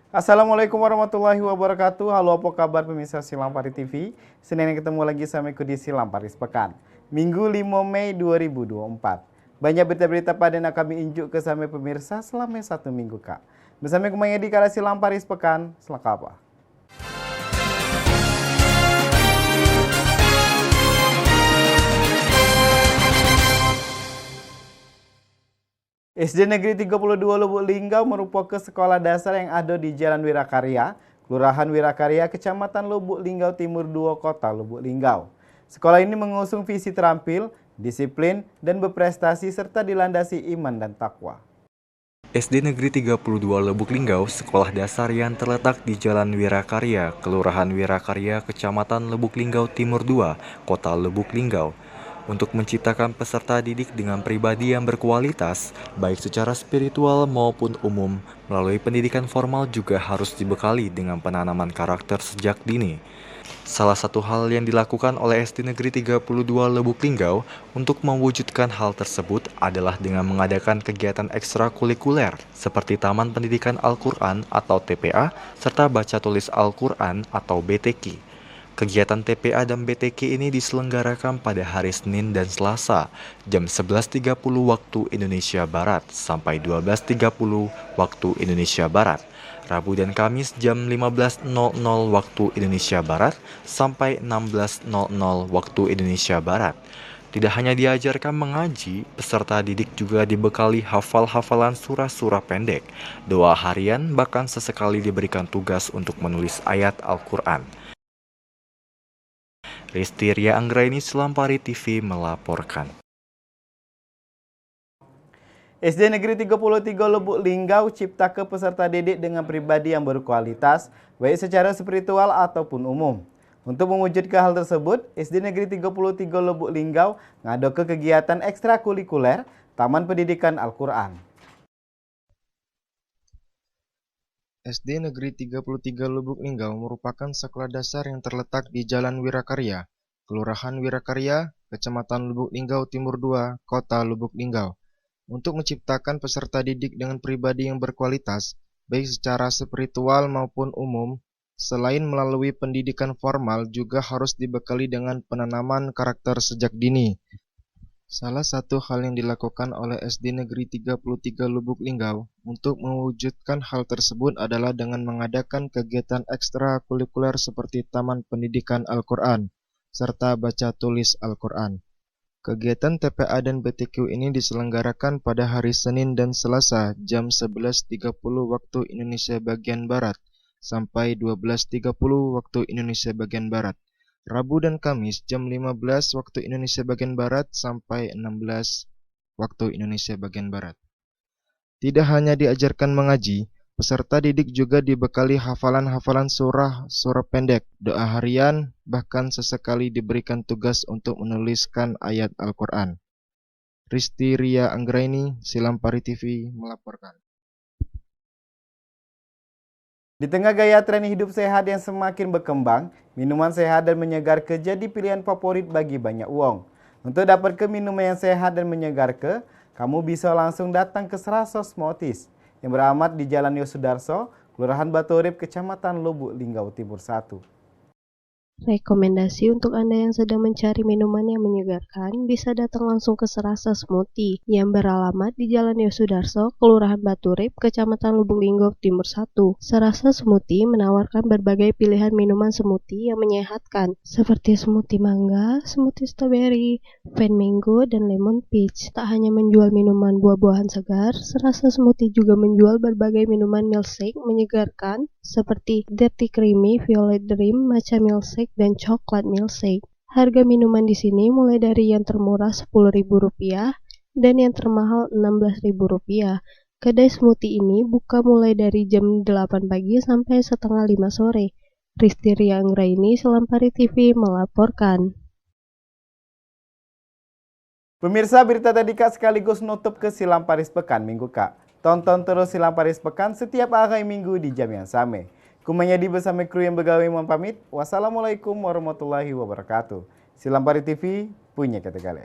Assalamualaikum warahmatullahi wabarakatuh. Halo, apa kabar pemirsa Silang Paris TV? Senin ketemu lagi sama aku di Silang Paris Pekan. Minggu 5 Mei 2024. Banyak berita-berita pada yang kami injuk ke sama pemirsa selama satu minggu, Kak. Bersama kumanya di kala Silang Paris Pekan. Selaka apa? SD Negeri 32 Lubuk Linggau merupakan sekolah dasar yang ada di Jalan Wirakarya, Kelurahan Wirakarya, Kecamatan Lubuk Linggau Timur 2, Kota Lubuk Linggau. Sekolah ini mengusung visi terampil, disiplin, dan berprestasi serta dilandasi iman dan takwa. SD Negeri 32 Lubuk Linggau, sekolah dasar yang terletak di Jalan Wirakarya, Kelurahan Wirakarya, Kecamatan Lubuk Linggau Timur 2, Kota Lubuk Linggau. Untuk menciptakan peserta didik dengan pribadi yang berkualitas, baik secara spiritual maupun umum, melalui pendidikan formal juga harus dibekali dengan penanaman karakter sejak dini. Salah satu hal yang dilakukan oleh SD Negeri 32 Lubuk Linggau untuk mewujudkan hal tersebut adalah dengan mengadakan kegiatan ekstrakurikuler seperti Taman Pendidikan Al-Quran atau TPA serta Baca Tulis Al-Quran atau BTQ. Kegiatan TPA dan BTQ ini diselenggarakan pada hari Senin dan Selasa jam 11.30 waktu Indonesia Barat sampai 12.30 waktu Indonesia Barat. Rabu dan Kamis jam 15.00 waktu Indonesia Barat sampai 16.00 waktu Indonesia Barat. Tidak hanya diajarkan mengaji, peserta didik juga dibekali hafal-hafalan surah-surah pendek, doa harian, bahkan sesekali diberikan tugas untuk menulis ayat Al-Quran. Risti Anggraini, Selampari TV melaporkan. SD Negeri 33 Lubuk Linggau cipta ke peserta didik dengan pribadi yang berkualitas, baik secara spiritual ataupun umum. Untuk mewujudkan hal tersebut, SD Negeri 33 Lubuk Linggau ngado ke kegiatan ekstrakurikuler Taman Pendidikan Al-Quran. SD Negeri 33 Lubuk Linggau merupakan sekolah dasar yang terletak di Jalan Wirakarya, Kelurahan Wirakarya, Kecamatan Lubuk Linggau Timur 2, Kota Lubuk Linggau, untuk menciptakan peserta didik dengan pribadi yang berkualitas, baik secara spiritual maupun umum. Selain melalui pendidikan formal, juga harus dibekali dengan penanaman karakter sejak dini. Salah satu hal yang dilakukan oleh SD Negeri 33 Lubuk Linggau untuk mewujudkan hal tersebut adalah dengan mengadakan kegiatan ekstrakurikuler seperti Taman Pendidikan Al-Quran, serta Baca Tulis Al-Quran. Kegiatan TPA dan BTQ ini diselenggarakan pada hari Senin dan Selasa jam 11.30 waktu Indonesia bagian Barat sampai 12.30 waktu Indonesia bagian Barat. Rabu dan Kamis jam 15 waktu Indonesia bagian Barat sampai 16 waktu Indonesia bagian Barat. Tidak hanya diajarkan mengaji, peserta didik juga dibekali hafalan-hafalan surah pendek, doa harian, bahkan sesekali diberikan tugas untuk menuliskan ayat Al-Quran. Risti Anggraini, Silampari TV melaporkan. Di tengah gaya tren hidup sehat yang semakin berkembang, minuman sehat dan menyegarkan jadi pilihan favorit bagi banyak uang. Untuk dapatkan minuman yang sehat dan menyegarkan, kamu bisa langsung datang ke Serasa Smoothies yang beramat di Jalan Yosudarso, Kelurahan Batu Urip, Kecamatan Lubuk Linggau Timur 1. Rekomendasi untuk Anda yang sedang mencari minuman yang menyegarkan, bisa datang langsung ke Serasa Smoothie yang beralamat di Jalan Yosudarso, Kelurahan Batu Urip, Kecamatan Lubuk Linggau Timur 1. Serasa Smoothie menawarkan berbagai pilihan minuman smoothie yang menyehatkan, seperti smoothie mangga, smoothie strawberry, van mango, dan lemon peach. Tak hanya menjual minuman buah-buahan segar, Serasa Smoothie juga menjual berbagai minuman milkshake menyegarkan, seperti Dirty Creamy, Violet Dream, Matcha Milkshake, dan Coklat Milkshake. Harga minuman di sini mulai dari yang termurah Rp10.000 dan yang termahal Rp16.000. Kedai smoothie ini buka mulai dari jam 8 pagi sampai setengah 5 sore. Risti Anggraini, Selampari TV melaporkan. Pemirsa, berita tadi Kak sekaligus nutup ke Silang Paris Pekan Minggu Kak. Tonton terus Silang Paris Pekan setiap hari Minggu di jam yang sama. Kumayadi bersama kru yang begawe mohon pamit. Wassalamualaikum warahmatullahi wabarakatuh. Silang Paris TV punya kata-kata.